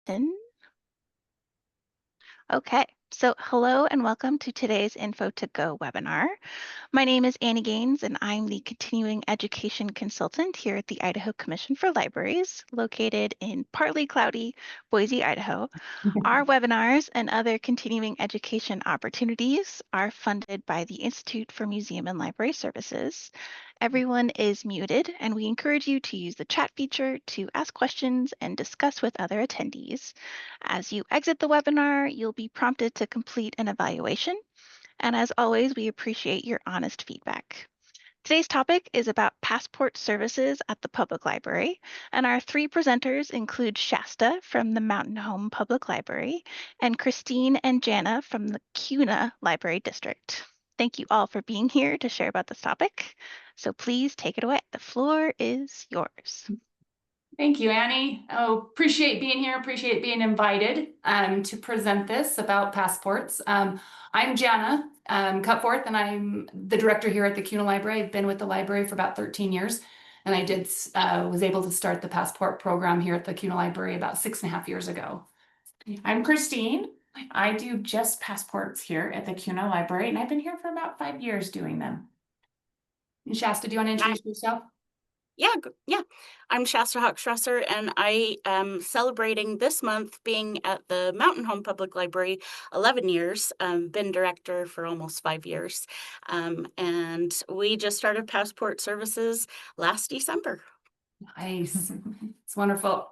in. Okay, so hello and welcome to today's Info2Go webinar. My name is Annie Gaines and I'm the Continuing Education Consultant here at the Idaho Commission for Libraries, located in partly cloudy Boise, Idaho. Our webinars and other continuing education opportunities are funded by the Institute for Museum and Library Services. Everyone is muted, and we encourage you to use the chat feature to ask questions and discuss with other attendees. As you exit the webinar, you'll be prompted to complete an evaluation. And as always, we appreciate your honest feedback. Today's topic is about passport services at the public library, and our three presenters include Shasta from the Mountain Home Public Library and Christine and Jana from the Kuna Library District. Thank you all for being here to share about this topic. So please take it away. The floor is yours. Thank you, Annie. Oh, appreciate being here. Appreciate being invited to present this about passports. I'm Jana Cutforth, and I'm the director here at the Kuna Library. I've been with the library for about 13 years, and I was able to start the passport program here at the Kuna Library about 6.5 years ago. I'm Christine. I do just passports here at the Kuna Library, and I've been here for about 5 years doing them. And Shasta, do you want to introduce yourself? Yeah. I'm Shasta Hochstrasser, and I am celebrating this month being at the Mountain Home Public Library 11 years. Been director for almost 5 years. And we just started passport services last December. Nice. It's wonderful.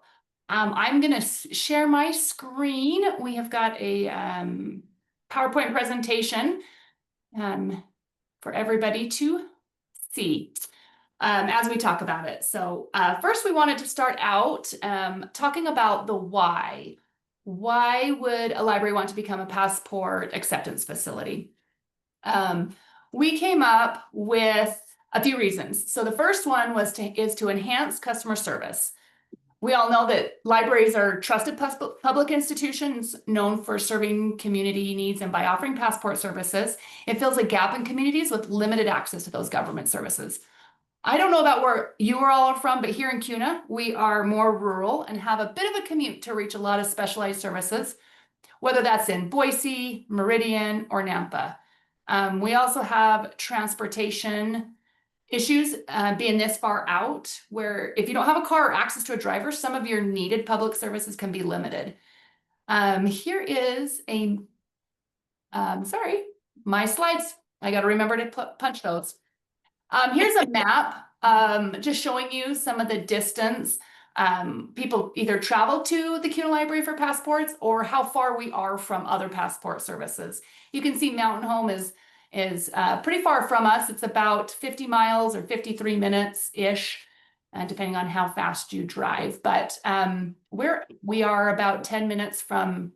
I'm going to share my screen. We have got a PowerPoint presentation for everybody to see as we talk about it. So first we wanted to start out talking about the why. Why would a library want to become a passport acceptance facility? We came up with a few reasons. So the first one is to enhance customer service. We all know that libraries are trusted public institutions known for serving community needs, and by offering passport services, it fills a gap in communities with limited access to those government services. I don't know about where you are all from, but here in Kuna, we are more rural and have a bit of a commute to reach a lot of specialized services, whether that's in Boise, Meridian, or Nampa. We also have transportation issues being this far out, where if you don't have a car or access to a driver, some of your needed public services can be limited. Here is sorry, my slides. I got to remember to punch those. Here's a map just showing you some of the distance people either travel to the Kuna Library for passports or how far we are from other passport services. You can see Mountain Home is pretty far from us. It's about 50 miles or 53 minutes-ish, depending on how fast you drive. But we are about 10 minutes from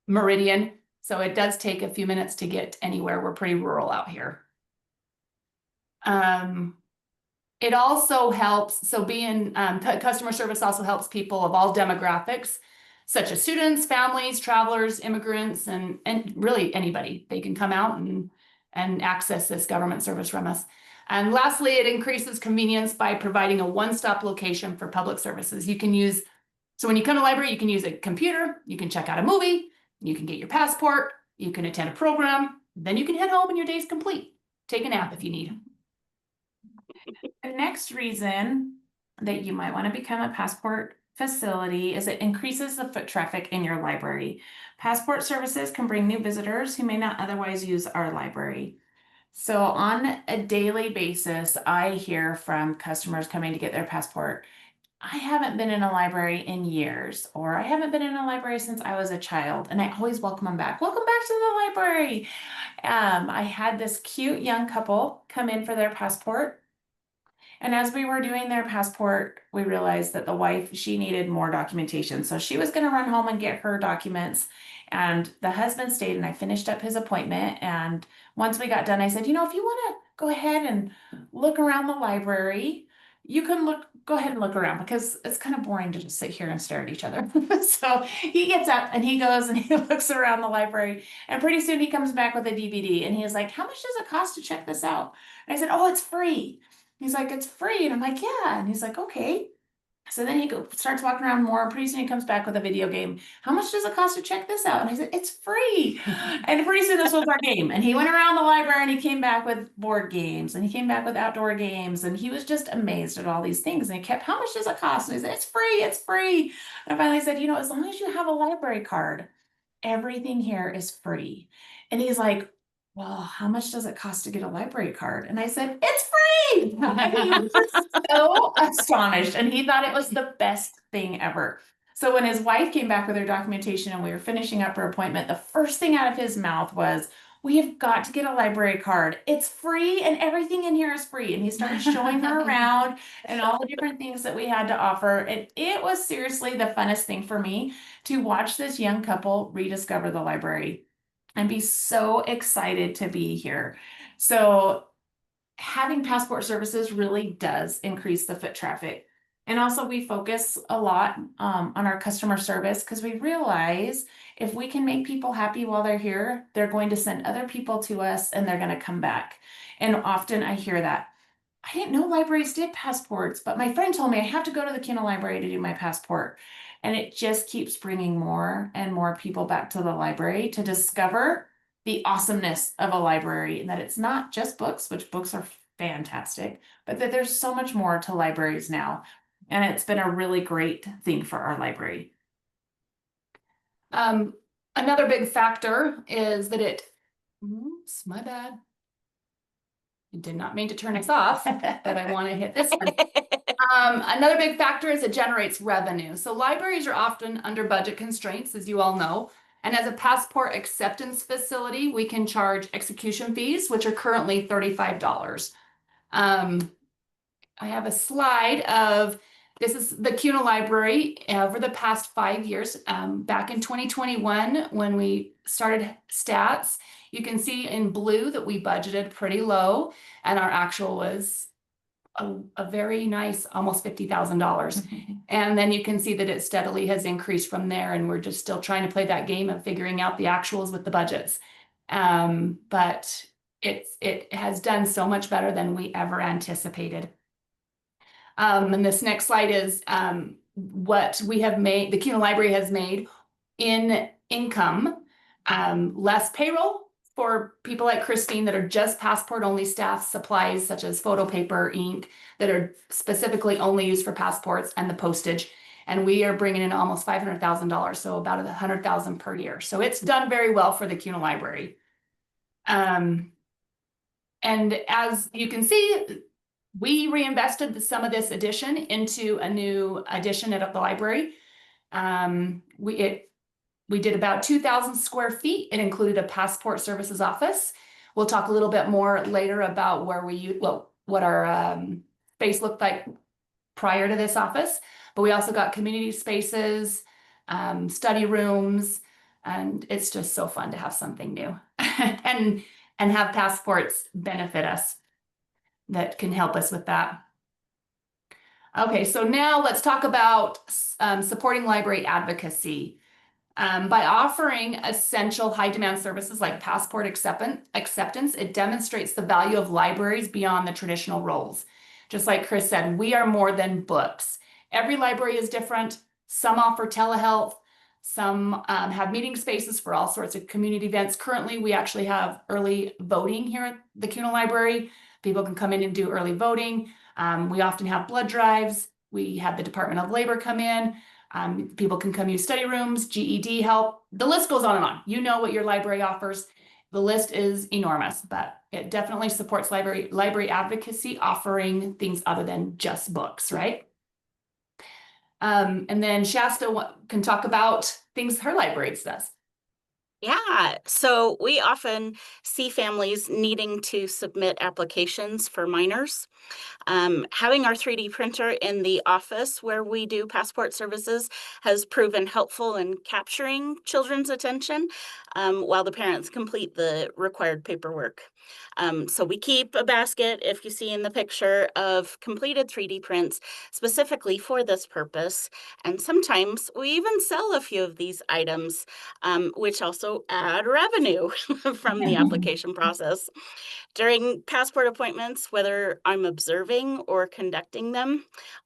Meridian, so it does take a few minutes to get anywhere. We're pretty rural out here. It also helps, so being customer service also helps people of all demographics, such as students, families, travelers, immigrants, and really anybody. They can come out and access this government service from us. And lastly, it increases convenience by providing a one-stop location for public services. So when you come to the library, you can use a computer, you can check out a movie, you can get your passport, you can attend a program, then you can head home and your day's complete. Take a nap if you need. The next reason that you might want to become a passport facility is it increases the foot traffic in your library. Passport services can bring new visitors who may not otherwise use our library. So on a daily basis, I hear from customers coming to get their passport, I haven't been in a library in years, or I haven't been in a library since I was a child, and I always welcome them back. Welcome back to the library. I had this cute young couple come in for their passport. And as we were doing their passport, we realized that the wife, she needed more documentation. So she was going to run home and get her documents. And the husband stayed, and I finished up his appointment. And once we got done, I said, if you want to go ahead and look around the library, you can go ahead and look around, because it's kind of boring to just sit here and stare at each other. So he gets up and he goes and he looks around the library, and pretty soon he comes back with a DVD, and he's like, how much does it cost to check this out? And I said, oh, it's free. He's like, it's free. And I'm like, yeah. And he's like, okay. So then he starts walking around more. Pretty soon he comes back with a video game. How much does it cost to check this out? And I said, it's free. And pretty soon this was our game. And he went around the library and he came back with board games and he came back with outdoor games. And he was just amazed at all these things. And he kept, how much does it cost? And he said, it's free, it's free. And I finally said, as long as you have a library card, everything here is free. And he's like, well, how much does it cost to get a library card? And I said, it's free. And he was so astonished. And he thought it was the best thing ever. So when his wife came back with her documentation and we were finishing up her appointment, the first thing out of his mouth was, we have got to get a library card. It's free and everything in here is free. And he started showing her around and all the different things that we had to offer. And it was seriously the funnest thing for me to watch this young couple rediscover the library and be so excited to be here. So having passport services really does increase the foot traffic. And also we focus a lot on our customer service because we realize if we can make people happy while they're here, they're going to send other people to us and they're going to come back. And often I hear that. I didn't know libraries did passports, but my friend told me I have to go to the Kuna library to do my passport. And it just keeps bringing more and more people back to the library to discover the awesomeness of a library and that it's not just books, which books are fantastic, but that there's so much more to libraries now. And it's been a really great thing for our library. Another big factor is that oops, my bad. I did not mean to turn this off, but I want to hit this one. Another big factor is it generates revenue. So libraries are often under budget constraints, as you all know. And as a passport acceptance facility, we can charge execution fees, which are currently $35. I have a slide of, this is the Kuna Library over the past 5 years. Back in 2021, when we started stats, you can see in blue that we budgeted pretty low and our actual was a very nice, almost $50,000. And then you can see that it steadily has increased from there. And we're just still trying to play that game of figuring out the actuals with the budgets. But it has done so much better than we ever anticipated. And this next slide is what we have made, the Kuna Library has made in income, less payroll for people like Christine that are just passport only staff, supplies such as photo paper, ink that are specifically only used for passports, and the postage. And we are bringing in almost $500,000, so about $100,000 per year. So it's done very well for the Kuna Library. And as you can see, we reinvested some of this addition into a new addition at the library. We did about 2,000 square feet. It included a passport services office. We'll talk a little bit more later about where what our space looked like prior to this office. But we also got community spaces, study rooms, and it's just so fun to have something new and have passports benefit us that can help us with that. Okay, so now let's talk about supporting library advocacy. By offering essential high demand services like passport acceptance, it demonstrates the value of libraries beyond the traditional roles. Just like Chris said, we are more than books. Every library is different. Some offer telehealth, some have meeting spaces for all sorts of community events. Currently, we actually have early voting here at the Kuna Library. People can come in and do early voting. We often have blood drives. We have the Department of Labor come in. People can come use study rooms, GED help. The list goes on and on. You know what your library offers. The list is enormous, but it definitely supports library advocacy, offering things other than just books, right? And then Shasta can talk about things her library does. Yeah, so we often see families needing to submit applications for minors. Having our 3D printer in the office where we do passport services has proven helpful in capturing children's attention while the parents complete the required paperwork. So we keep a basket, if you see in the picture, of completed 3D prints specifically for this purpose. And sometimes we even sell a few of these items, which also add revenue from the application process. During passport appointments, whether I'm observing or conducting them,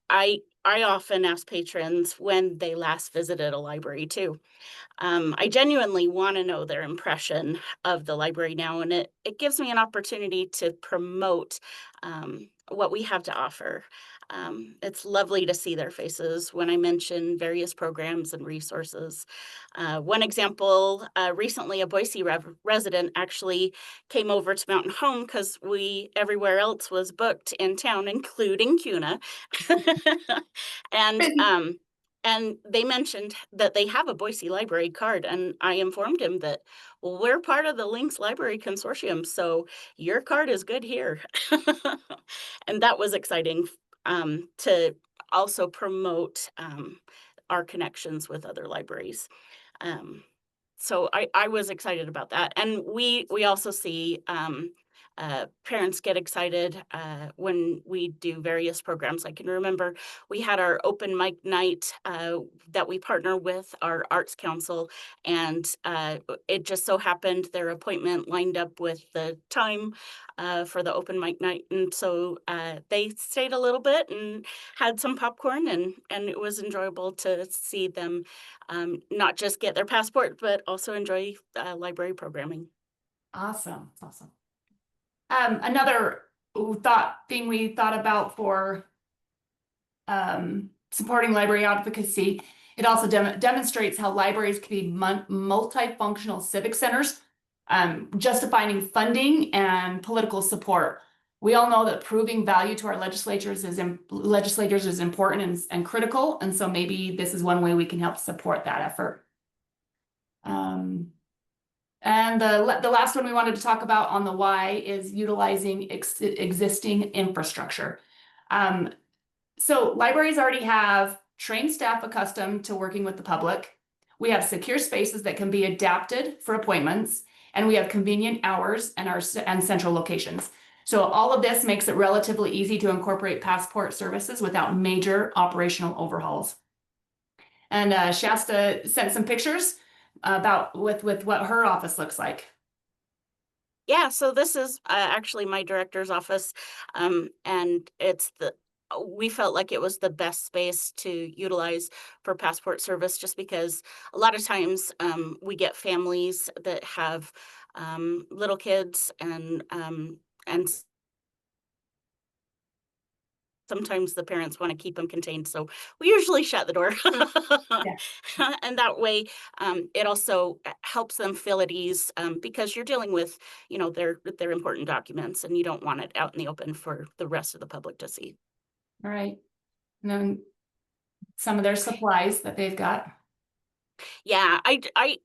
I often ask patrons when they last visited a library too. I genuinely want to know their impression of the library now, and it gives me an opportunity to promote what we have to offer. It's lovely to see their faces when I mention various programs and resources. One example, recently a Boise resident actually came over to Mountain Home because everywhere else was booked in town, including Kuna. and and they mentioned that they have a Boise Library card, and I informed him that, well, we're part of the Links Library Consortium, so your card is good here. And that was exciting to also promote our connections with other libraries. Um, so I was excited about that. And we also see parents get excited when we do various programs. I can remember we had our open mic night that we partner with our Arts Council, and it just so happened their appointment lined up with the time for the open mic night. And so they stayed a little bit and had some popcorn, and it was enjoyable to see them not just get their passport, but also enjoy library programming. Awesome. Awesome. Another thing we thought about for supporting library advocacy, it also demonstrates how libraries can be multifunctional civic centers, justifying funding and political support. We all know that proving value to our legislators is important and critical, and so maybe this is one way we can help support that effort. And the last one we wanted to talk about on the why is utilizing existing infrastructure. So libraries already have trained staff accustomed to working with the public. We have secure spaces that can be adapted for appointments, and we have convenient hours and central locations. So all of this makes it relatively easy to incorporate passport services without major operational overhauls. And Shasta sent some pictures about with what her office looks like. Yeah, so this is actually my director's office, and we felt like it was the best space to utilize for passport service, just because a lot of times we get families that have little kids, and sometimes the parents want to keep them contained, so we usually shut the door. And that way, it also helps them feel at ease, because you're dealing with, their important documents, and you don't want it out in the open for the rest of the public to see. All right. And then some of their supplies that they've got. Yeah,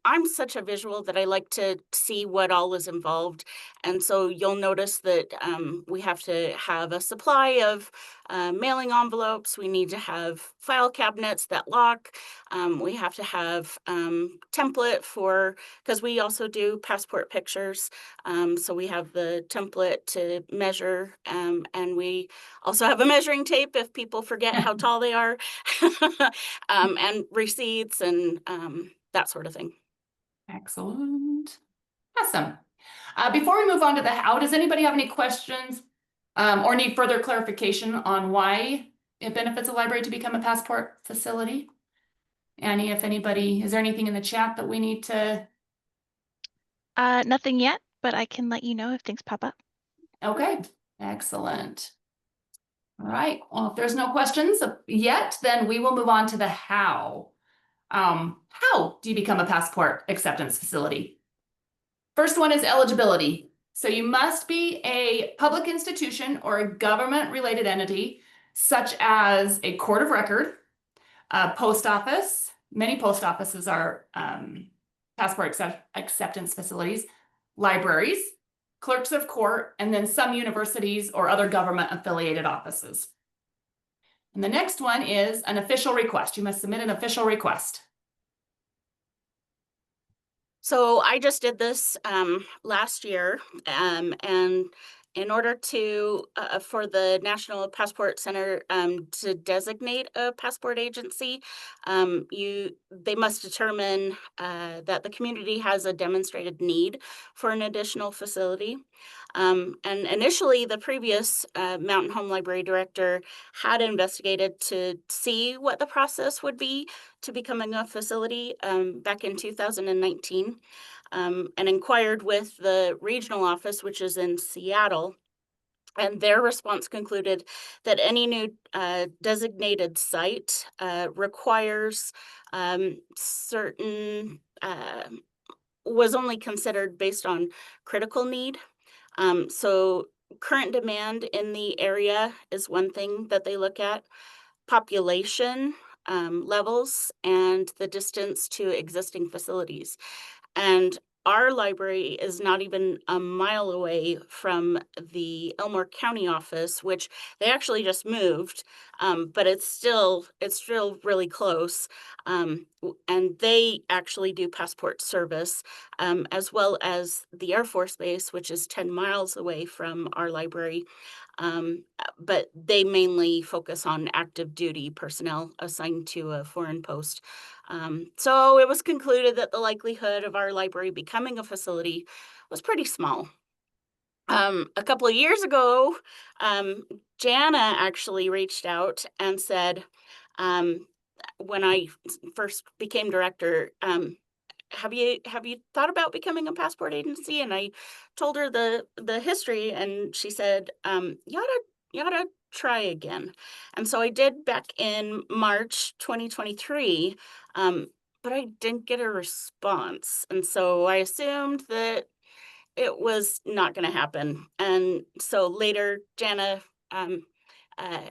I'm such a visual that I like to see what all is involved. And so you'll notice that we have to have a supply of mailing envelopes. We need to have file cabinets that lock. We have to have template because we also do passport pictures. So we have the template to measure, and we also have a measuring tape if people forget how tall they are, and receipts and that sort of thing. Excellent. Awesome. Before we move on to the how, does anybody have any questions or need further clarification on why it benefits a library to become a passport facility? Annie, if anybody, is there anything in the chat that we need to? Nothing yet, but I can let you know if things pop up. Okay, excellent. All right, well, if there's no questions yet, then we will move on to the how. How do you become a passport acceptance facility? First one is eligibility. So you must be a public institution or a government-related entity, such as a court of record, a post office. Many post offices are passport acceptance facilities, libraries, clerks of court, and then some universities or other government-affiliated offices. And the next one is an official request. You must submit an official request. So I just did this last year, and in order to for the National Passport Center to designate a passport agency, they must determine that the community has a demonstrated need for an additional facility. And initially, the previous Mountain Home Library director had investigated to see what the process would be to becoming a facility back in 2019, and inquired with the regional office, which is in Seattle. And their response concluded that any new designated site requires certain, was only considered based on critical need. So current demand in the area is one thing that they look at, population levels, and the distance to existing facilities. And our library is not even a mile away from the Elmore County office, which they actually just moved, but it's still really close. And they actually do passport service, as well as the Air Force Base, which is 10 miles away from our library. But they mainly focus on active duty personnel assigned to a foreign post. So it was concluded that the likelihood of our library becoming a facility was pretty small. A couple of years ago, Jana actually reached out and said, when I first became director, have you thought about becoming a passport agency? And I told her the history, and she said, you ought to try again. And so I did back in March 2023, but I didn't get a response. And so I assumed that it was not going to happen. And so later, Jana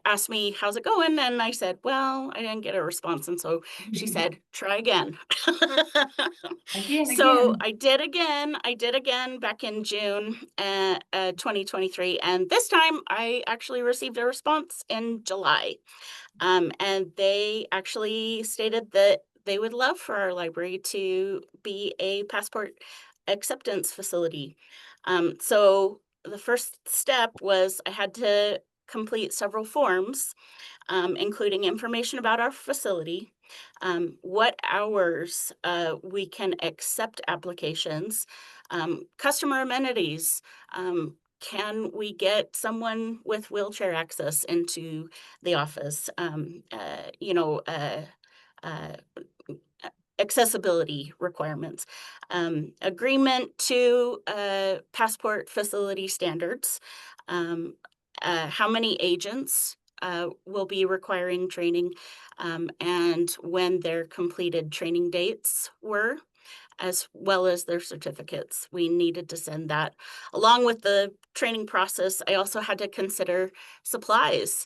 asked me, how's it going? And I said, well, I didn't get a response. And so she said, try again. So I did again back in June 2023. And this time I actually received a response in July. And they actually stated that they would love for our library to be a passport acceptance facility. So the first step was I had to complete several forms, including information about our facility, what hours we can accept applications, customer amenities. Can we get someone with wheelchair access into the office? Accessibility requirements, agreement to passport facility standards, how many agents will be requiring training, and when their completed training dates were, as well as their certificates. We needed to send that. Along with the training process, I also had to consider supplies,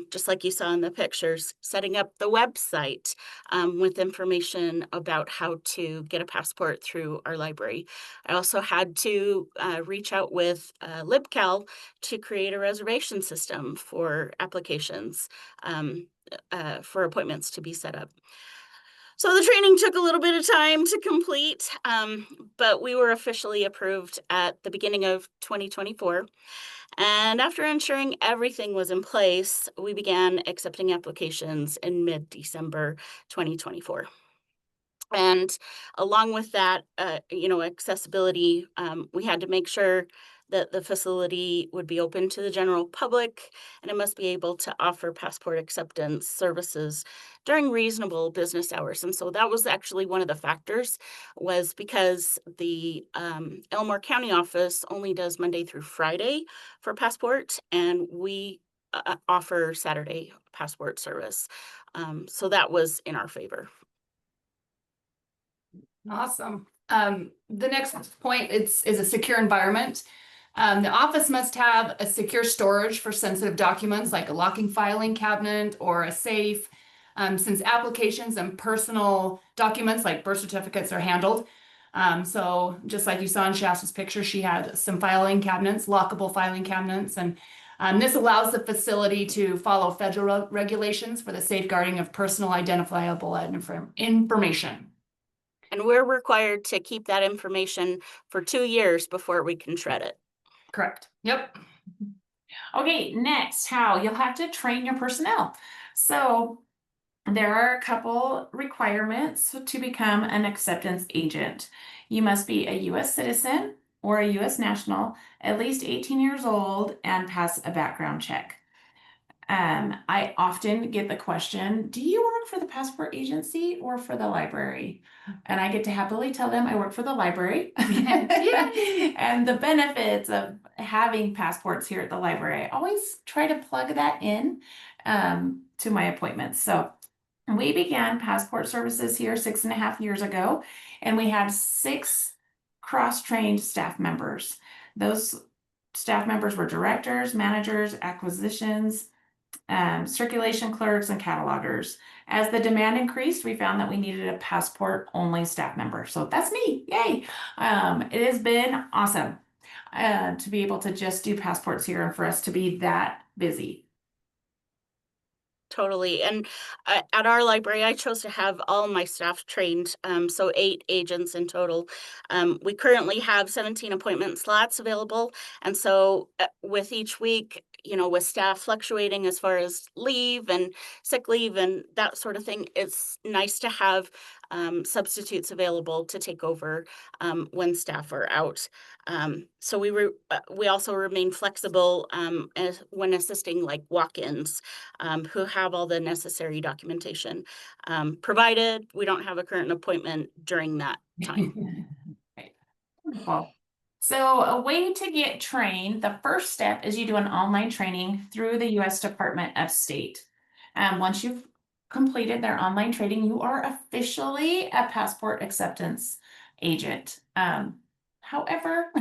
just like you saw in the pictures, setting up the website with information about how to get a passport through our library. I also had to reach out with LibCal to create a reservation system for applications for appointments to be set up. So the training took a little bit of time to complete, but we were officially approved at the beginning of 2024. And after ensuring everything was in place, we began accepting applications in mid-December 2024. And along with that, accessibility, we had to make sure that the facility would be open to the general public, and it must be able to offer passport acceptance services during reasonable business hours. And so that was actually one of the factors, was because the Elmore County office only does Monday through Friday for passport, and we offer Saturday passport service. So that was in our favor. Awesome. The next point is a secure environment. The office must have a secure storage for sensitive documents like a locking filing cabinet or a safe, since applications and personal documents like birth certificates are handled. So just like you saw in Shasta's picture, she had some filing cabinets, lockable filing cabinets, and this allows the facility to follow federal regulations for the safeguarding of personal identifiable information. And we're required to keep that information for 2 years before we can shred it. Correct. Yep. Okay, next, how you'll have to train your personnel. So there are a couple requirements to become an acceptance agent. You must be a U.S. citizen or a U.S. national, at least 18 years old, and pass a background check. I often get the question, do you work for the passport agency or for the library? And I get to happily tell them I work for the library. And the benefits of having passports here at the library, I always try to plug that in to my appointments. So we began passport services here 6.5 years ago, and we had 6 cross-trained staff members. Those staff members were directors, managers, acquisitions, circulation clerks, and catalogers. As the demand increased, we found that we needed a passport only staff member. So that's me. Yay. It has been awesome to be able to just do passports here and for us to be that busy. Totally. And at our library, I chose to have all my staff trained, so 8 agents in total. We currently have 17 appointment slots available. And so with each week, with staff fluctuating as far as leave and sick leave and that sort of thing, it's nice to have substitutes available to take over when staff are out. So we also remain flexible when assisting like walk-ins who have all the necessary documentation, provided we don't have a current appointment during that time. Right. Wonderful. So a way to get trained, the first step is you do an online training through the U.S. Department of State. Once you've completed their online training, you are officially a passport acceptance agent. However,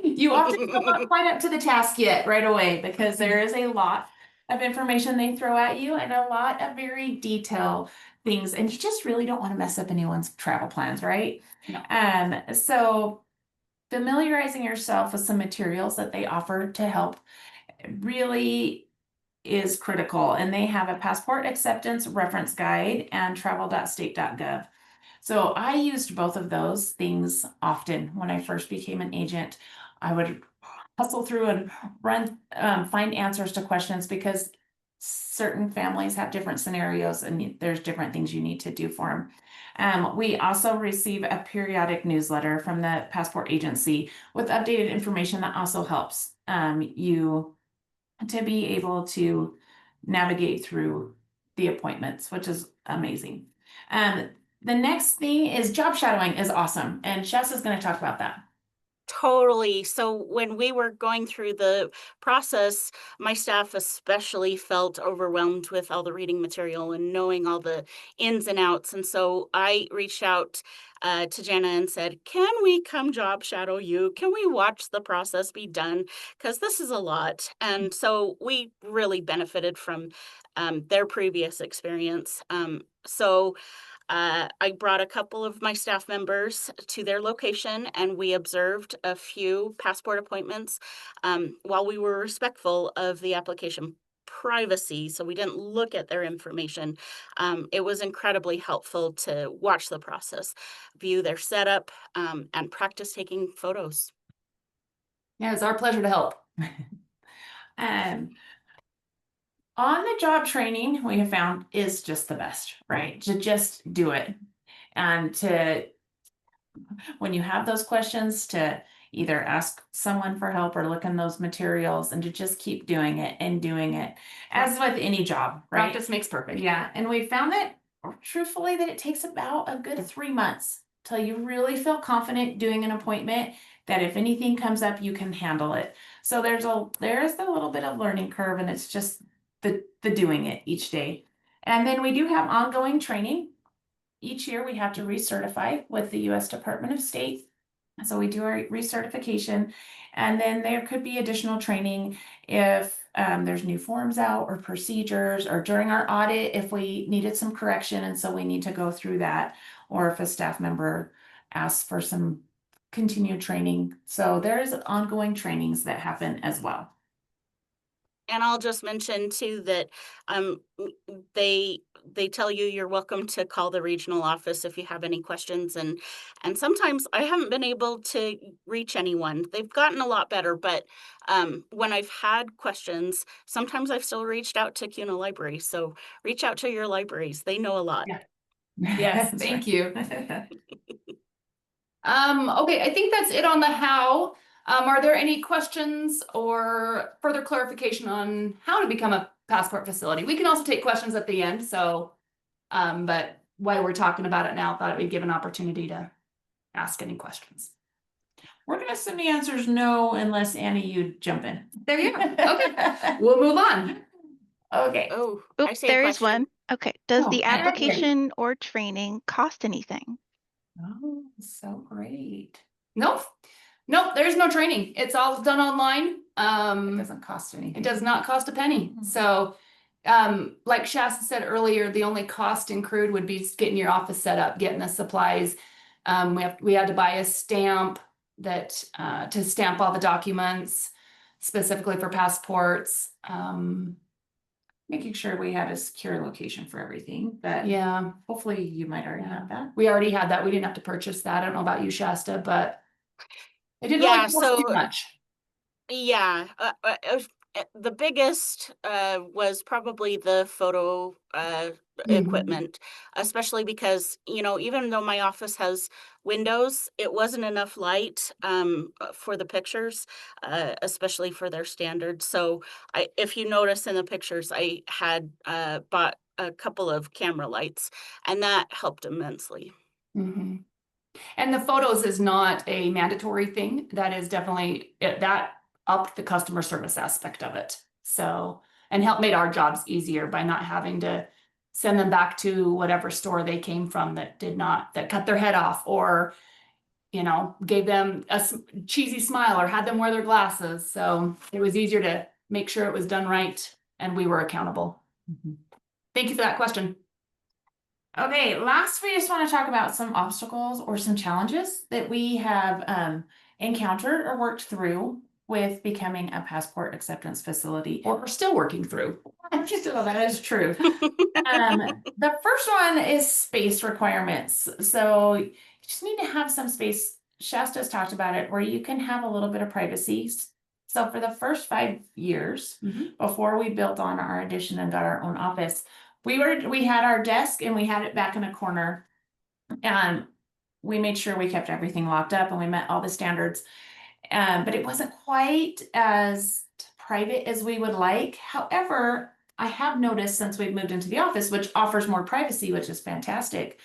you often don't want quite up to the task yet right away because there is a lot of information they throw at you and a lot of very detailed things, and you just really don't want to mess up anyone's travel plans, right? No. So familiarizing yourself with some materials that they offer to help really is critical. And they have a passport acceptance reference guide and travel.state.gov. So I used both of those things often when I first became an agent. I would hustle through and find answers to questions because certain families have different scenarios and there's different things you need to do for them. We also receive a periodic newsletter from the passport agency with updated information that also helps you to be able to navigate through the appointments, which is amazing. The next thing is job shadowing is awesome, and Shasta is going to talk about that. Totally. So when we were going through the process, my staff especially felt overwhelmed with all the reading material and knowing all the ins and outs. And so I reached out to Jana and said, can we come job shadow you? Can we watch the process be done? Because this is a lot. And so we really benefited from their previous experience. I brought a couple of my staff members to their location and we observed a few passport appointments while we were respectful of the application privacy. So we didn't look at their information. It was incredibly helpful to watch the process, view their setup, and practice taking photos. Yeah, it's our pleasure to help. On the job training, we have found is just the best, right? To just do it. And when you have those questions, to either ask someone for help or look in those materials and to just keep doing it and doing it, as with any job, right? Practice makes perfect. Yeah, and we found that, truthfully, that it takes about a good 3 months till you really feel confident doing an appointment, that if anything comes up, you can handle it. So there's a little bit of learning curve, and it's just the doing it each day. And then we do have ongoing training. Each year we have to recertify with the U.S. Department of State. So we do our recertification, and then there could be additional training if there's new forms out or procedures, or during our audit if we needed some correction and so we need to go through that, or if a staff member asks for some continued training. So there's ongoing trainings that happen as well. And I'll just mention too that they tell you you're welcome to call the regional office if you have any questions, and sometimes I haven't been able to reach anyone. They've gotten a lot better, but when I've had questions, sometimes I've still reached out to Kuna Library. So reach out to your libraries. They know a lot. Yeah. Yes, thank you. Okay, I think that's it on the how. Are there any questions or further clarification on how to become a passport facility? We can also take questions at the end, so, but while we're talking about it now, thought we'd give an opportunity to ask any questions. We're going to assume the answer is no, unless Annie, you jump in. There you go. Okay, we'll move on. Okay. Oh, Oop, I see a there is question. one. Okay. Does Oh, the all right. application or training cost anything? Oh, so great. Nope. Nope, there's no training. It's all done online. It doesn't cost anything. It does not cost a penny. Mhm. So, like Shasta said earlier, the only cost incurred would be getting your office set up, getting the supplies. We had to buy a stamp that to stamp all the documents, specifically for passports. Making sure we had a secure location for everything, but Yeah, hopefully you might already have that. we already had that. We didn't have to purchase that. I don't know about you, Shasta, but it didn't Yeah, really cost too so much. yeah, the biggest was probably the photo equipment, especially because, even though my office has windows, it wasn't enough light for the pictures, especially for their standards. So if you notice in the pictures, I had bought a couple of camera lights, and that helped immensely. Mhm. And the photos is not a mandatory thing. That is definitely that upped the customer service aspect of it. So, and made our jobs easier by not having to send them back to whatever store they came from that cut their head off, or, gave them a cheesy smile or had them wear their glasses. So it was easier to make sure it was done right and we were accountable. Thank you for that question. Okay, last we just want to talk about some obstacles or some challenges that we have encountered or worked through with becoming a passport acceptance facility. Or we're still working through. So that is true. The first one is space requirements. So you just need to have some space. Shasta's talked about it, where you can have a little bit of privacy. So for the first 5 years, before we built on our addition and got our own office, we had our desk and we had it back in a corner, and we made sure we kept everything locked up and we met all the standards. But it wasn't quite as private as we would like. However, I have noticed since we've moved into the office, which offers more privacy, which is fantastic,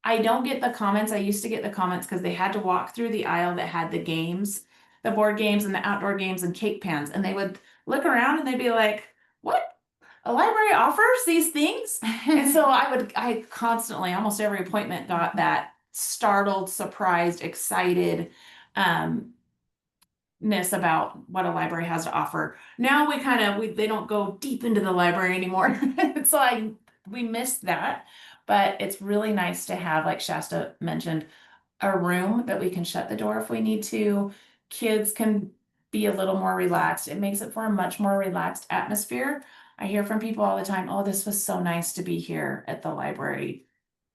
I don't get the comments. I used to get the comments because they had to walk through the aisle that had the games, the board games and the outdoor games and cake pans. And they would look around and they'd be like, what? A library offers these things? And so I constantly, almost every appointment, got that startled, surprised, excited about what a library has to offer. Now they don't go deep into the library anymore. So we missed that, but it's really nice to have, like Shasta mentioned, a room that we can shut the door if we need to. Kids can be a little more relaxed. It makes it for a much more relaxed atmosphere. I hear from people all the time, oh, this was so nice to be here at the library.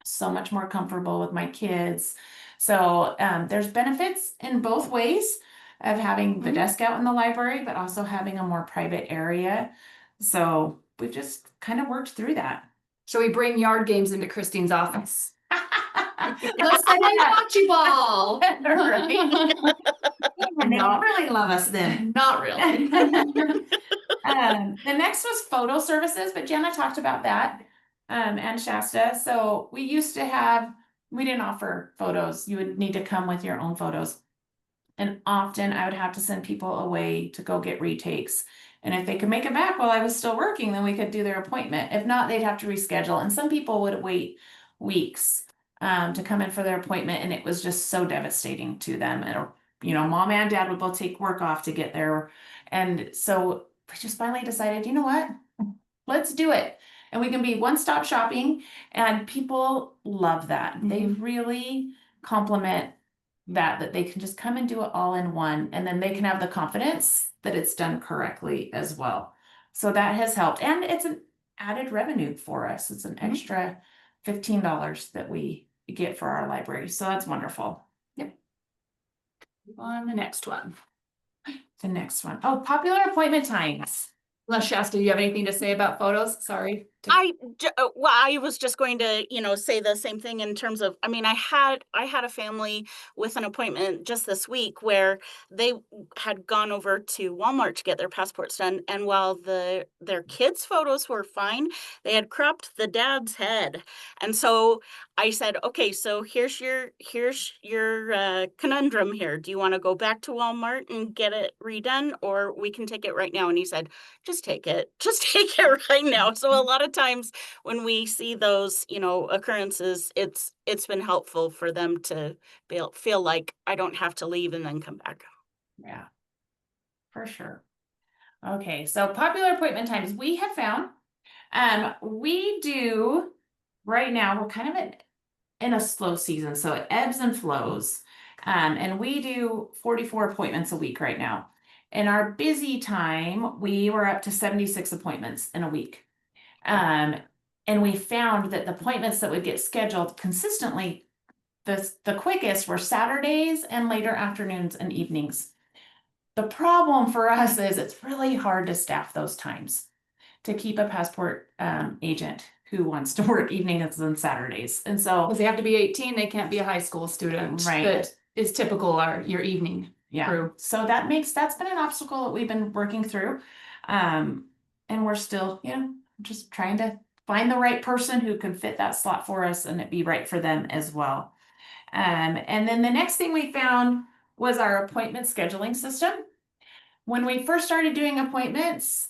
So much more comfortable with my kids. So there's benefits in both ways of having the desk out in the library, but also having a more private area. So we've just kind of worked through that. So we bring yard games into Christine's office. Let's play bocce ball. And they don't really love us then. Not really. The next was photo services, but Jenna talked about that, and Shasta. So we didn't offer photos. You would need to come with your own photos. And often I would have to send people away to go get retakes. And if they could make it back while I was still working, then we could do their appointment. If not, they'd have to reschedule. And some people would wait weeks to come in for their appointment. And it was just so devastating to them. And, mom and dad would both take work off to get there. And so we just finally decided, you know what? Let's do it. And we can be one-stop shopping. And people love that. They really compliment that they can just come and do it all in one, and then they can have the confidence that it's done correctly as well. So that has helped, and it's an added revenue for us. It's an extra $15 that we get for our library. So that's wonderful. On the next one. The next one. Oh, popular appointment times. Unless Shasta, do you have anything to say about photos? Sorry. Well, I was just going to, say the same thing in terms of, I mean, I had a family with an appointment just this week where they had gone over to Walmart to get their passports done, and while their kids' photos were fine, they had cropped the dad's head, and so I said, okay, so here's your conundrum here. Do you want to go back to Walmart and get it redone, or we can take it right now? And he said, just take it right now. So a lot of times when we see those, occurrences, it's been helpful for them to feel like I don't have to leave and then come back. Yeah, for sure. Okay, so popular appointment times we have found. We do right now, we're kind of in a slow season, so it ebbs and flows. And we do 44 appointments a week right now. In our busy time, we were up to 76 appointments in a week. And we found that the appointments that would get scheduled consistently, the quickest were Saturdays and later afternoons and evenings. The problem for us is it's really hard to staff those times to keep a passport agent who wants to work evenings and Saturdays. And so Because they have to be 18, they can't be a high school student. Right. That is typical your evening crew. So that's been an obstacle that we've been working through. And we're still, just trying to find the right person who can fit that slot for us and it be right for them as well. And then the next thing we found was our appointment scheduling system. When we first started doing appointments,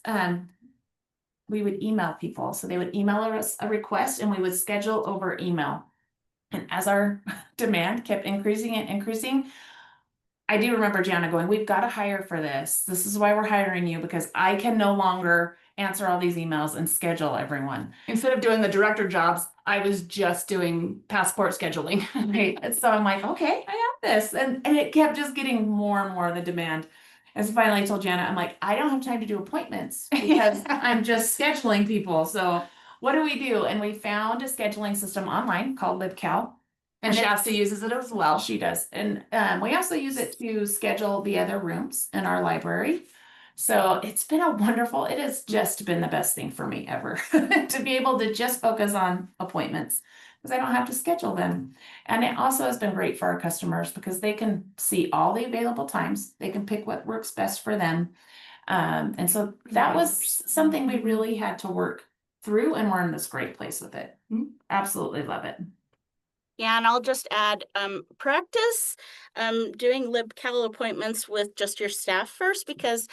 we would email people. So they would email us a request and we would schedule over email. And as our demand kept increasing and increasing, I do remember Gianna going, we've got to hire for this. This is why we're hiring you, because I can no longer answer all these emails and schedule everyone. Instead of doing the director jobs, I was just doing passport scheduling. Right. So I'm like, okay, I have this. And it kept just getting more and more the demand. And so finally I told Jana, I'm like, I don't have time to do appointments because I'm just scheduling people. So what do we do? And we found a scheduling system online called LibCal. And Shasta uses it as well. She does. And we also use it to schedule the other rooms in our library. So it's been it has just been the best thing for me ever to be able to just focus on appointments because I don't have to schedule them. And it also has been great for our customers because they can see all the available times. They can pick what works best for them. And so that was something we really had to work through, and we're in this great place with it. Absolutely love it. Yeah, and I'll just add, practice doing LibCal appointments with just your staff first, because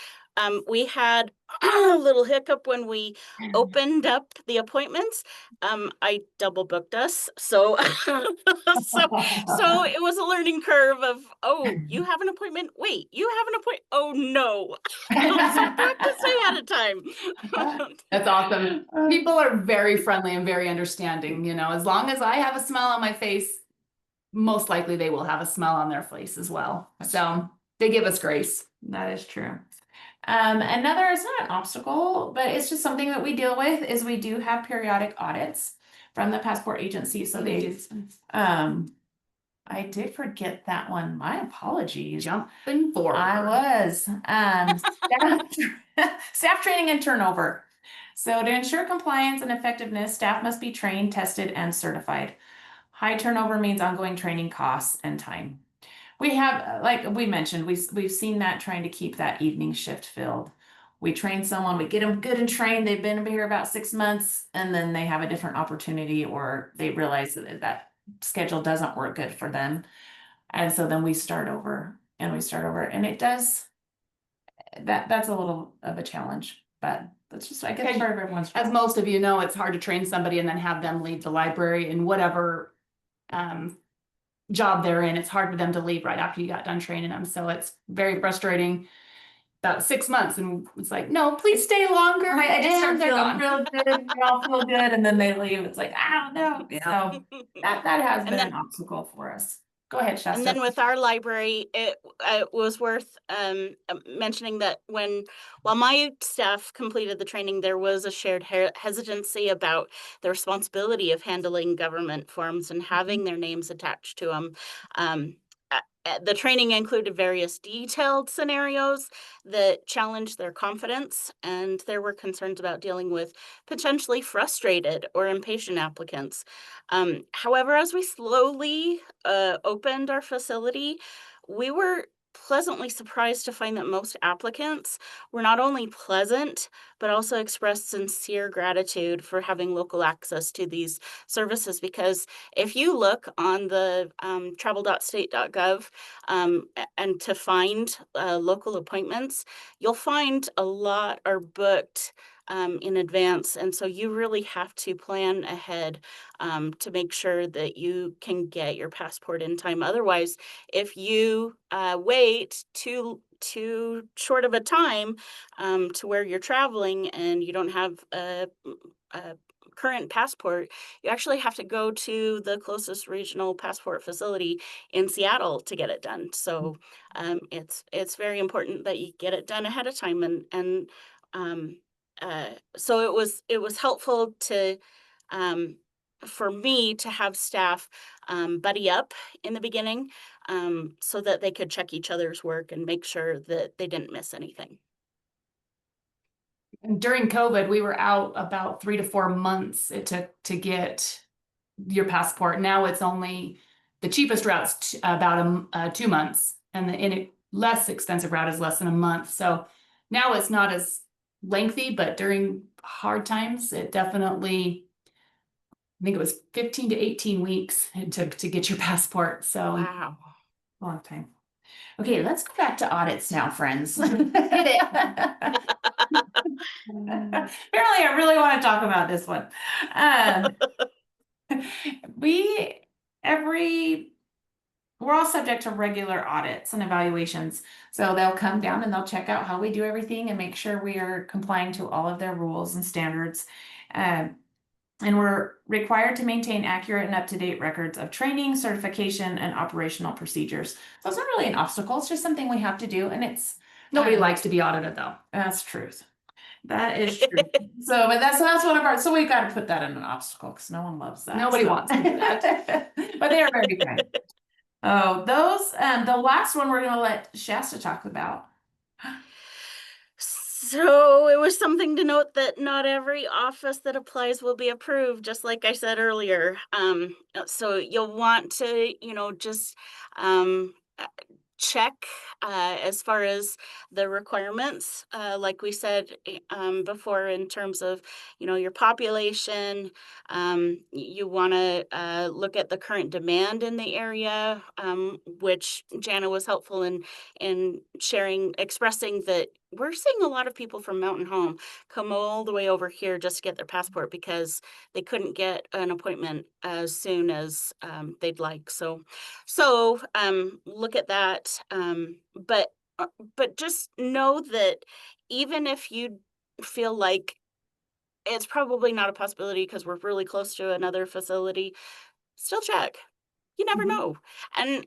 we had a little hiccup when we opened up the appointments. I double booked us, so so it was a learning curve of, oh, you have an appointment? Wait, you have an appointment? Oh no! So practice ahead of time. That's awesome. People are very friendly and very understanding, as long as I have a smile on my face, most likely they will have a smile on their face as well. So they give us grace. That is true. Another, it's not an obstacle, but it's just something that we deal with, is we do have periodic audits from the passport agency. So I did forget that one. My apologies. Jumping forward. I was. Staff training and turnover. So to ensure compliance and effectiveness, staff must be trained, tested, and certified. High turnover means ongoing training costs and time. We have, like we mentioned, we've seen that trying to keep that evening shift filled. We train someone, we get them good and trained, they've been here about 6 months, and then they have a different opportunity, or they realize that schedule doesn't work good for them. And so then we start over, and it does, that's a little of a challenge, but that's just, I guess, for everyone's. As most of you know, it's hard to train somebody and then have them leave the library in whatever job they're in. It's hard for them to leave right after you got done training them. So it's very frustrating. About 6 months, and it's like, no, please stay longer. Right, I just start they're feeling gone. real good. They all feel good, and then they leave. It's like, I don't know. Yeah. So that has been then- an obstacle for us. Go ahead, Shasta. And then with our library, it was worth mentioning that while my staff completed the training, there was a shared hesitancy about the responsibility of handling government forms and having their names attached to them. The training included various detailed scenarios that challenged their confidence, and there were concerns about dealing with potentially frustrated or impatient applicants. However, as we slowly opened our facility, we were pleasantly surprised to find that most applicants were not only pleasant, but also expressed sincere gratitude for having local access to these services. Because if you look on the travel.state.gov and to find local appointments, you'll find a lot are booked in advance. And so you really have to plan ahead to make sure that you can get your passport in time. Otherwise, if you wait too short of a time to where you're traveling and you don't have a current passport, you actually have to go to the closest regional passport facility in Seattle to get it done. So it's very important that you get it done ahead of time. And so it was helpful to for me to have staff buddy up in the beginning so that they could check each other's work and make sure that they didn't miss anything. And during COVID, we were out about 3 to 4 months it took to get your passport. Now it's only the cheapest route's about 2 months, and the less expensive route is less than a month. So now it's not as lengthy, but during hard times, it definitely, I think it was 15 to 18 weeks it took to get your passport. So Wow. long time. Okay, let's go back to audits now, friends. Hit it. Apparently, I really want to talk about this one. We're all subject to regular audits and evaluations. So they'll come down and they'll check out how we do everything and make sure we are complying to all of their rules and standards. And we're required to maintain accurate and up-to-date records of training, certification, and operational procedures. So it's not really an obstacle, it's just something we have to do, and nobody likes to be audited though. That's truth. That is true. So, but that's one of our, so we've got to put that in an obstacle because no one loves that. Nobody wants to do that. But they are very kind. Oh, the last one we're gonna let Shasta talk about. So it was something to note that not every office that applies will be approved, just like I said earlier. So you'll want to, just check as far as the requirements, like we said before, in terms of, your population. You want to look at the current demand in the area, which Jana was helpful in expressing that we're seeing a lot of people from Mountain Home come all the way over here just to get their passport because they couldn't get an appointment as soon as they'd like. So look at that. But just know that even if you feel like it's probably not a possibility because we're really close to another facility, still check. You never know. And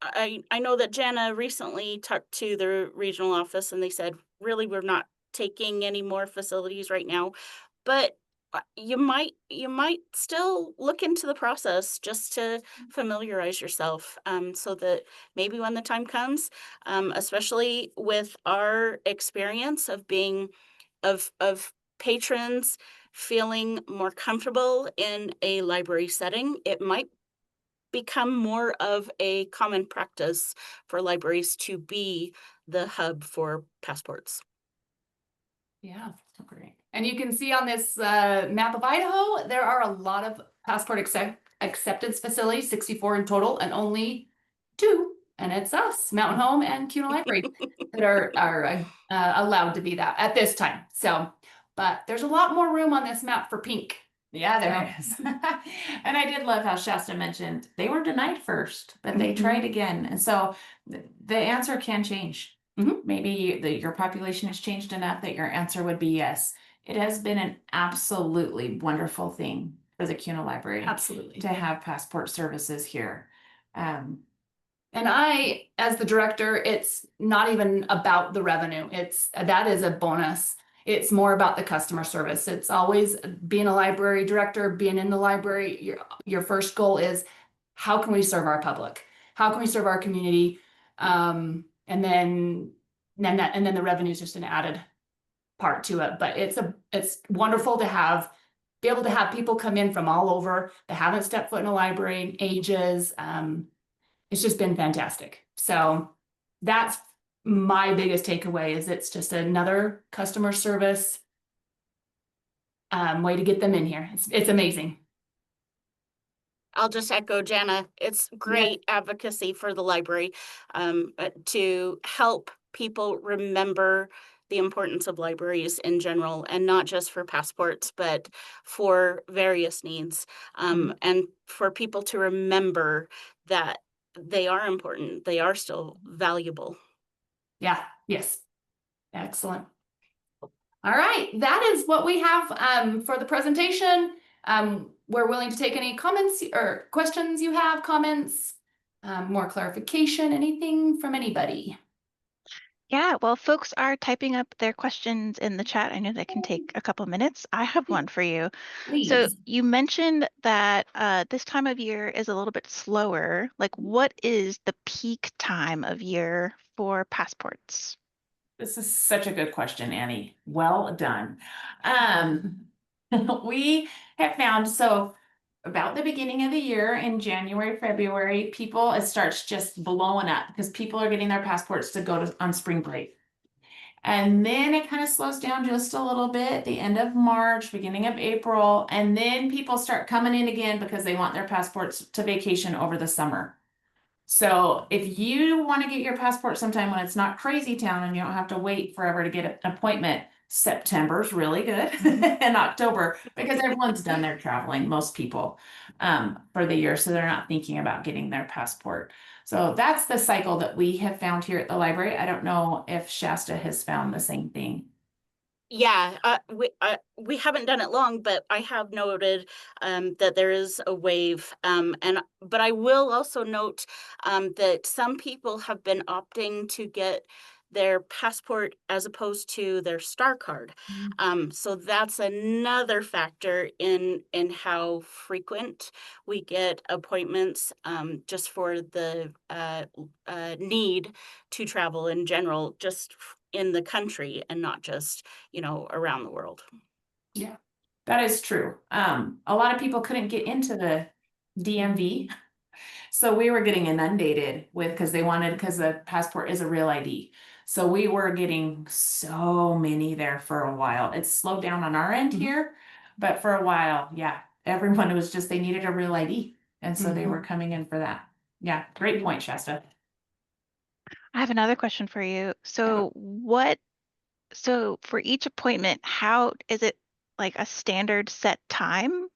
I know that Jana recently talked to the regional office and they said, really, we're not taking any more facilities right now, but you might still look into the process just to familiarize yourself so that maybe when the time comes, especially with our experience of being of patrons feeling more comfortable in a library setting, it might become more of a common practice for libraries to be the hub for passports. Yeah, great. And you can see on this map of Idaho, there are a lot of passport acceptance facilities, 64 in total, and only 2, and it's us, Mountain Home and Kuna Library, that are allowed to be that at this time. So, but there's a lot more room on this map for pink. Yeah, there is. And I did love how Shasta mentioned they were denied first, but they tried again. And so the answer can change. Maybe your population has changed enough that your answer would be yes. It has been an absolutely wonderful thing for the Kuna Library. Absolutely. To have passport services here. Um, And I, as the director, it's not even about the revenue. That is a bonus. It's more about the customer service. It's always being a library director, being in the library. Your first goal is, how can we serve our public? How can we serve our community? And then the revenue is just an added part to it. But it's wonderful to be able to have people come in from all over that haven't stepped foot in a library in ages. It's just been fantastic. So that's my biggest takeaway, is it's just another customer service way to get them in here. It's amazing. I'll just echo Jana. It's great advocacy for the library to help people remember the importance of libraries in general, and not just for passports, but for various needs, and for people to remember that they are important. They are still valuable. Yeah. Yes. Excellent. All right. That is what we have for the presentation. We're willing to take any comments or questions you have, comments, more clarification, anything from anybody. Yeah, well, folks are typing up their questions in the chat. I know that can take a couple minutes. I have one for you. Please. So you mentioned that this time of year is a little bit slower. Like, what is the peak time of year for passports? This is such a good question, Annie. Well done. We have found, so about the beginning of the year in January, February, it starts just blowing up because people are getting their passports to go on spring break. And then it kind of slows down just a little bit, the end of March, beginning of April. And then people start coming in again because they want their passports to vacation over the summer. So if you want to get your passport sometime when it's not crazy town and you don't have to wait forever to get an appointment, September's really good and October, because everyone's done their traveling, most people, for the year. So they're not thinking about getting their passport. So that's the cycle that we have found here at the library. I don't know if Shasta has found the same thing. Yeah, we haven't done it long, but I have noted that there is a wave, but I will also note that some people have been opting to get their passport as opposed to their star card. So that's another factor in how frequent we get appointments, just for the need to travel in general, just in the country and not just around the world. Yeah, that is true. A lot of people couldn't get into the DMV. So we were getting inundated because the passport is a real ID. So we were getting so many there for a while. It's slowed down on our end here, but for a while, yeah, everyone was just, they needed a real ID. And so they were coming in for that. Yeah, great point, Shasta. I have another question for you. So for each appointment, how is it like a standard set time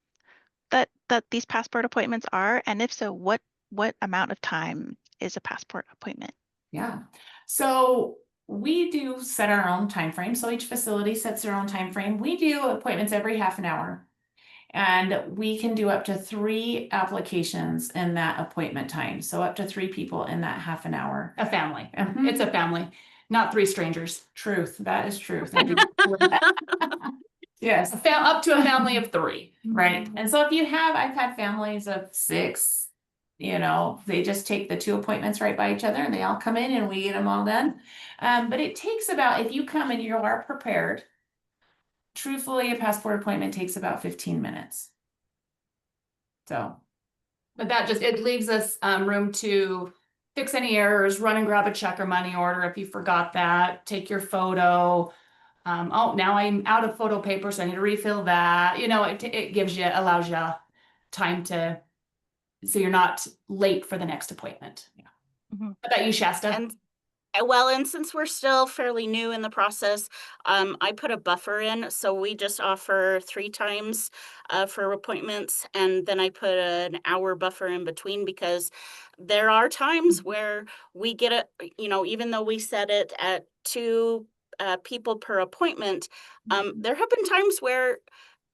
that these passport appointments are? And if so, what amount of time is a passport appointment? Yeah. So we do set our own time frame. So each facility sets their own time frame. We do appointments every half an hour. And we can do up to 3 applications in that appointment time. So up to 3 people in that half an hour. A family. It's a family, not 3 strangers. Truth. That is truth. Yes. Up to a family of 3. Right. And so I've had families of 6, they just take the 2 appointments right by each other and they all come in and we get them all done. But it takes if you come and you are prepared, truthfully, a passport appointment takes about 15 minutes. So. But it leaves us room to fix any errors, run and grab a check or money order if you forgot that, take your photo. Oh, now I'm out of photo paper, so I need to refill that. It allows you time so you're not late for the next appointment. Yeah. How about you, Shasta? And since we're still fairly new in the process, I put a buffer in. So we just offer 3 times for appointments. And then I put an hour buffer in between, because there are times where we get even though we set it at 2 people per appointment, there have been times where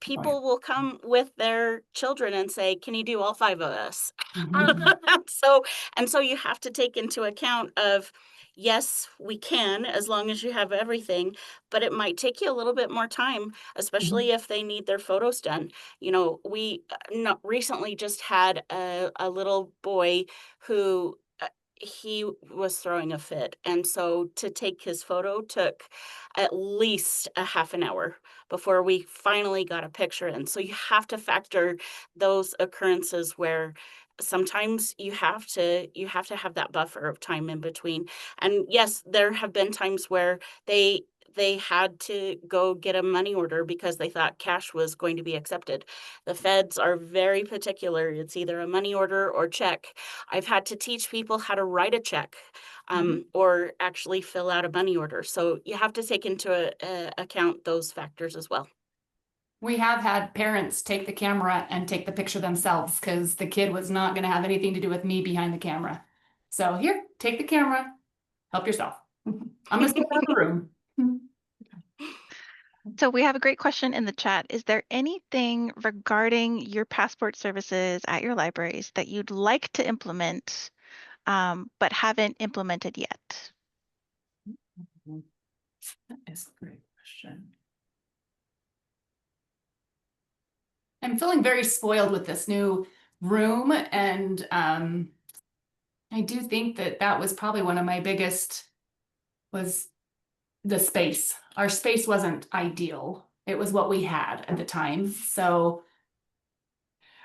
people will come with their children and say, can you do all 5 of us? Mhm. So, and so you have to take into account of, yes, we can, as long as you have everything, but it might take you a little bit more time, especially if they need their photos done. You know, we recently just had a little boy who he was throwing a fit. And so to take his photo took at least a half an hour before we finally got a picture in. So you have to factor those occurrences where sometimes you have to have that buffer of time in between. And yes, there have been times where they had to go get a money order because they thought cash was going to be accepted. The feds are very particular. It's either a money order or check. I've had to teach people how to write a check or actually fill out a money order. So you have to take into account those factors as well. We have had parents take the camera and take the picture themselves because the kid was not going to have anything to do with me behind the camera. So here, take the camera, help yourself. I'm going to step out of the room. So we have a great question in the chat. Is there anything regarding your passport services at your libraries that you'd like to implement, but haven't implemented yet? That is a great question. I'm feeling very spoiled with this new room, and I do think that was probably one of my biggest was the space. Our space wasn't ideal. It was what we had at the time. So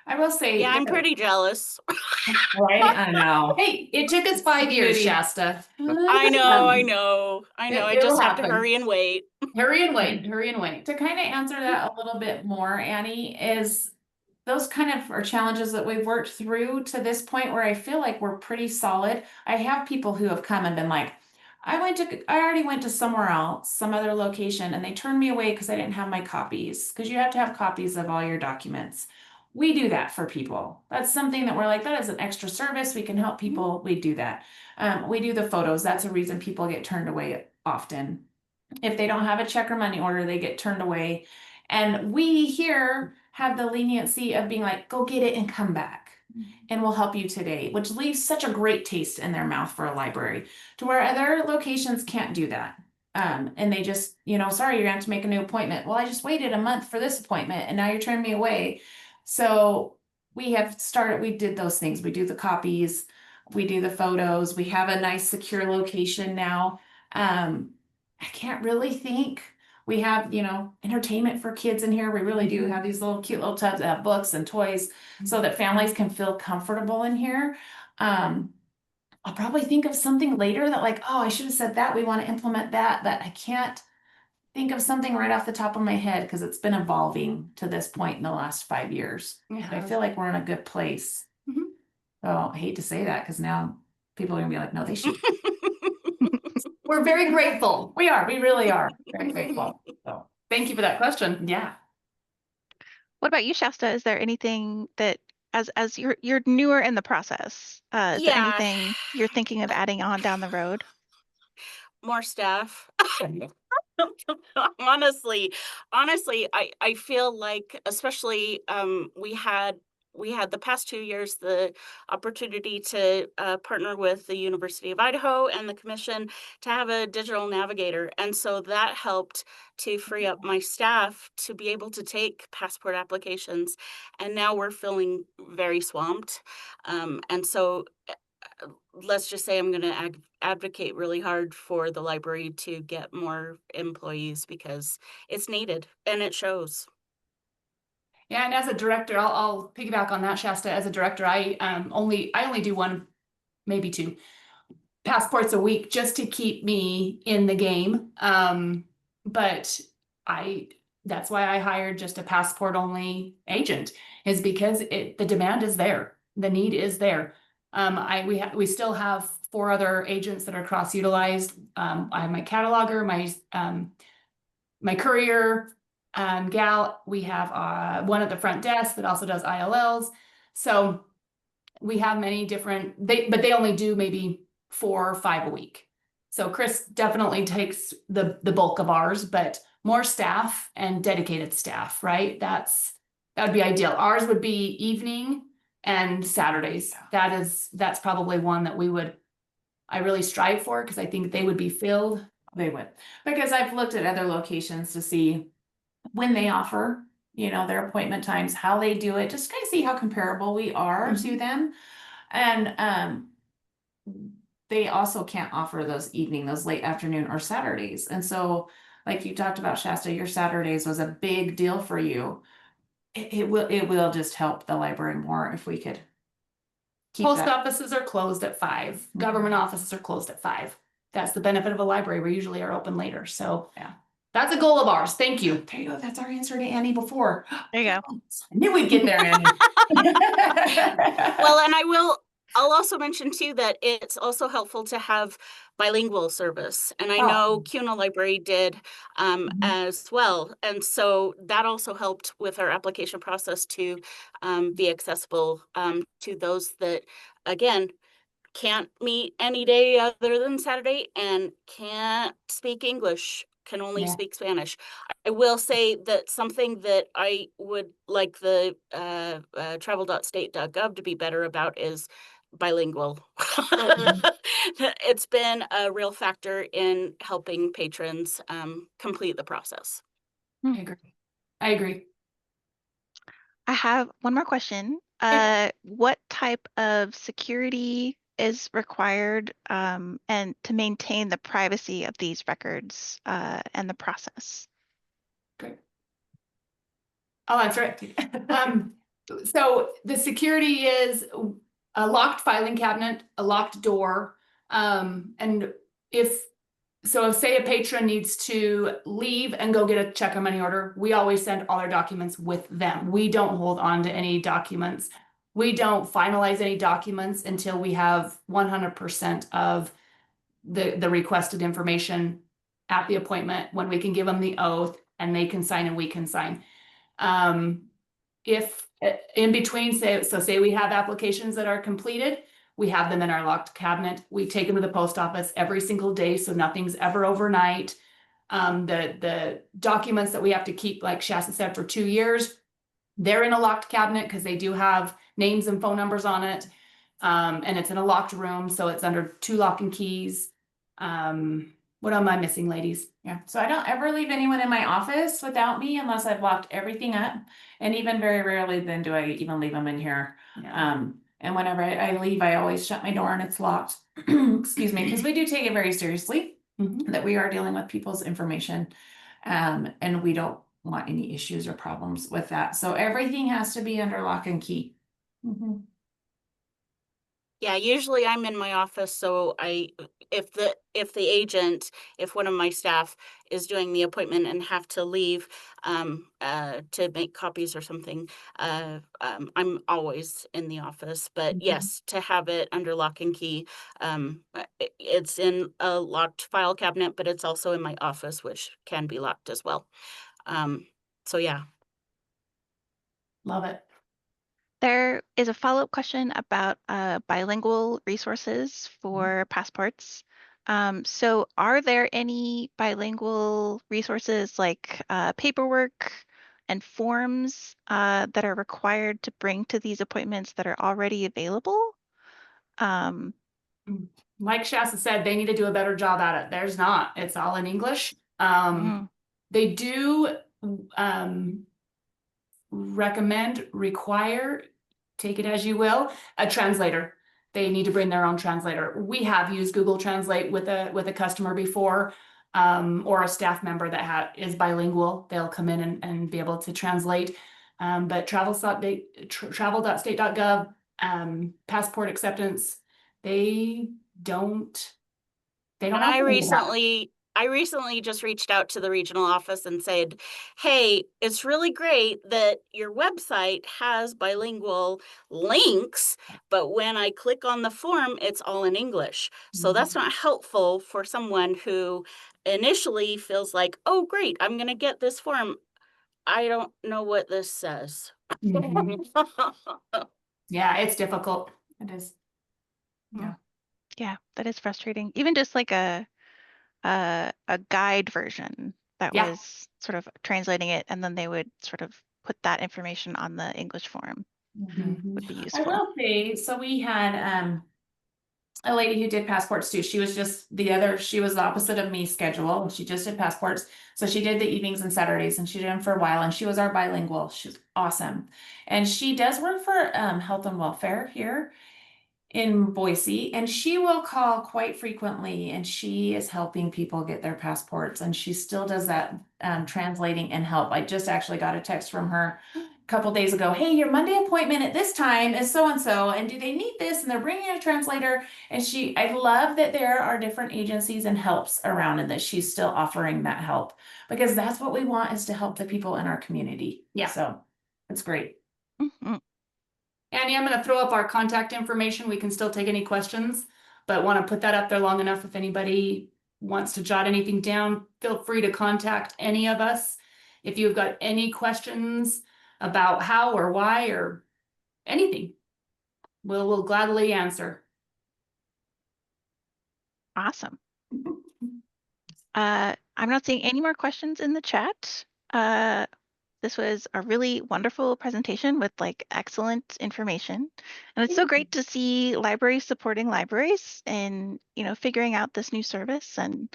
I will say, Yeah, I'm pretty jealous. Right? I know. hey, it took us 5 years, Maybe. Shasta. I know, I know. I It will just have to happen. hurry and wait. Hurry and wait, hurry and wait. To kind of answer that a little bit more, Annie, is those kind of are challenges that we've worked through to this point where I feel like we're pretty solid. I have people who have come and been like, I already went to somewhere else, some other location, and they turned me away because I didn't have my copies. Because you have to have copies of all your documents. We do that for people. That's something that we're like, that is an extra service. We can help people. We do that. We do the photos. That's a reason people get turned away often. If they don't have a check or money order, they get turned away. And we here have the leniency of being like, go get it and come back. And we'll help you today, which leaves such a great taste in their mouth for a library to where other locations can't do that. And they just, sorry, you're going to have to make a new appointment. Well, I just waited a month for this appointment and now you're turning me away. So we did those things. We do the copies, we do the photos, we have a nice secure location now. I can't really think. We have, entertainment for kids in here. We really do have these little cute little tubs that have books and toys so that families can feel comfortable in here. I'll probably think of something later that like, oh, I should have said that. We want to implement that, but I can't think of something right off the top of my head because it's been evolving to this point in the last 5 years. Yeah. I feel like we're in a good place. So I hate to say that because now people are gonna be like, no, they should. We're very grateful. We really are very grateful. So Thank you for that question. yeah. What about you, Shasta? Is there anything that, as you're newer in the process, is there Yeah, anything you're thinking of adding on down the road? more staff. honestly I feel like, especially we had the past 2 years the opportunity to partner with the University of Idaho and the commission to have a digital navigator, and so that helped to free up my staff to be able to take passport applications, and now we're feeling very swamped, and so let's just say I'm going to advocate really hard for the library to get more employees because it's needed and it shows. Yeah, and as a director, I'll piggyback on that, Shasta. As a director, I only do one, maybe two passports a week just to keep me in the game. But that's why I hired just a passport only agent, is because the demand is there, the need is there. We still have 4 other agents that are cross utilized. I have my cataloger, my courier gal. We have one at the front desk that also does ILLs. So we have many different, but they only do maybe 4 or 5 a week. So Chris definitely takes the bulk of ours, but more staff and dedicated staff, right? That would be ideal. Ours would be evening and Saturdays. That's probably one that I really strive for, because I think they would be filled. They would, because I've looked at other locations to see when they offer, their appointment times, how they do it, just kind of see how comparable we are to them. And they also can't offer those late afternoon or Saturdays. And so, like you talked about, Shasta, your Saturdays was a big deal for you. It will just help the library more if we could keep Post that. offices are closed at 5. Government offices are closed at 5. That's the benefit of a library. We usually are open later. So Yeah. that's a goal of ours. Thank you. There you go. That's our answer to Annie before. There you go. I knew we'd get there, Annie. Well, and I'll also mention too that it's also helpful to have bilingual service. And I Oh. know Kuna Library did as well. And so that also helped with our application process to be accessible to those that, again, can't meet any day other than Saturday and can't speak English, can only Yeah. speak Spanish. I will say that something that I would like the travel.state.gov to be better about is bilingual. It's been a real factor in helping patrons complete the process. I agree. I have one more question. What type of security is required and to maintain the privacy of these records and the process? Great. I'll answer it. So the security is a locked filing cabinet, a locked door. And if say a patron needs to leave and go get a check or money order, we always send all our documents with them. We don't hold on to any documents. We don't finalize any documents until we have 100% of the requested information at the appointment, when we can give them the oath and they can sign and we can sign. If in between, say we have applications that are completed, we have them in our locked cabinet. We take them to the post office every single day, so nothing's ever overnight. The documents that we have to keep, like Shasta said, for 2 years, they're in a locked cabinet because they do have names and phone numbers on it. And it's in a locked room, so it's under 2 lock and keys. What am I missing, ladies? Yeah, so I don't ever leave anyone in my office without me unless I've locked everything up. And even very rarely then do I even leave them in here. Yeah. And whenever I leave, I always shut my door and it's locked. Excuse me, because we do take it very seriously that we are dealing with people's information. And we don't want any issues or problems with that. So everything has to be under lock and key. Yeah, usually I'm in my office, so if one of my staff is doing the appointment and have to leave to make copies or something, I'm always in the office. But yes, to have it under lock and key, it's in a locked file cabinet, but it's also in my office, which can be locked as well. So yeah. Love it. There is a follow-up question about bilingual resources for passports. So are there any bilingual resources like paperwork and forms that are required to bring to these appointments that are already available? Like Shasta said, they need to do a better job at it. There's not. It's all in English. They do require, take it as you will, a translator. They need to bring their own translator. We have used Google Translate with a customer before, or a staff member that is bilingual. They'll come in and be able to translate. But travel.state.gov, passport acceptance, they don't. And I recently just reached out to the regional office and said, hey, it's really great that your website has bilingual links, but when I click on the form, it's all in English. So that's not helpful for someone who initially feels like, oh, great, I'm going to get this form. I don't know what this says. Yeah, it's difficult. It is. Yeah, that is frustrating. Even just like a a guide version that Yeah. was sort of translating it, and then they would sort of put that information on the English form. Would be I useful. will say, so we had a lady who did passports too. She was she was the opposite of me schedule. She just did passports. So she did the evenings and Saturdays, and she did them for a while, and she was our bilingual. She's awesome. And she does work for health and welfare here in Boise, and she will call quite frequently, and she is helping people get their passports, and she still does that translating and help. I just actually got a text from her a couple days ago. Hey, your Monday appointment at this time is so and so, and do they need this? And they're bringing a translator. And I love that there are different agencies and helps around, and that she's still offering that help, because that's what we want, is to help the people in our community. Yeah. So it's great. Mhm. Annie, I'm going to throw up our contact information. We can still take any questions, but want to put that up there long enough. If anybody wants to jot anything down, feel free to contact any of us. If you've got any questions about how or why or anything, we'll gladly answer. Awesome. I'm not seeing any more questions in the chat. This was a really wonderful presentation with like excellent information. And it's so great to see libraries supporting libraries and, you know, figuring out this new service and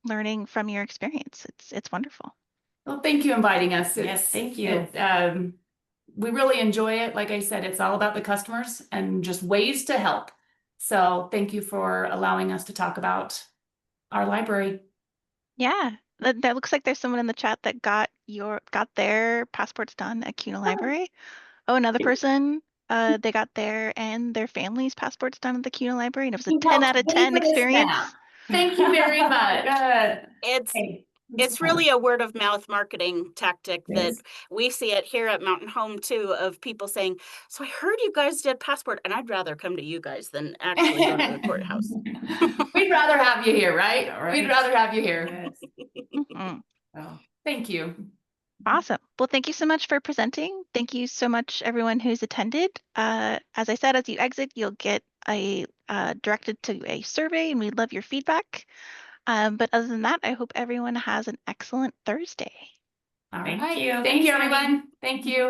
learning from your experience. It's wonderful. Well, thank you inviting us. Yes, thank you. We really enjoy it. Like I said, it's all about the customers and just ways to help. So thank you for allowing us to talk about our library. Yeah, that looks like there's someone in the chat that got their passports done at Kuna Library. Oh, another person, they got their family's passports done at the Kuna Library, and it was a You 10 helped out of pay 10 for this experience. now. Thank you very much. Hey, It's really a word of mouth marketing tactic that Yes. we see it here at Mountain Home too, of people saying, so I heard you guys did passport, and I'd rather come to you guys than actually go to the courthouse. We'd rather have you here, right? Right. We'd rather have you here. Yes. Mhm. Oh. Thank you. Awesome. Well, thank you so much for presenting. Thank you so much, everyone who's attended. As I said, as you exit, you'll get directed to a survey, and we'd love your feedback. But other than that, I hope everyone has an excellent Thursday. All Thank right. you. Thank Thanks, you, Annie. everyone. Thank you.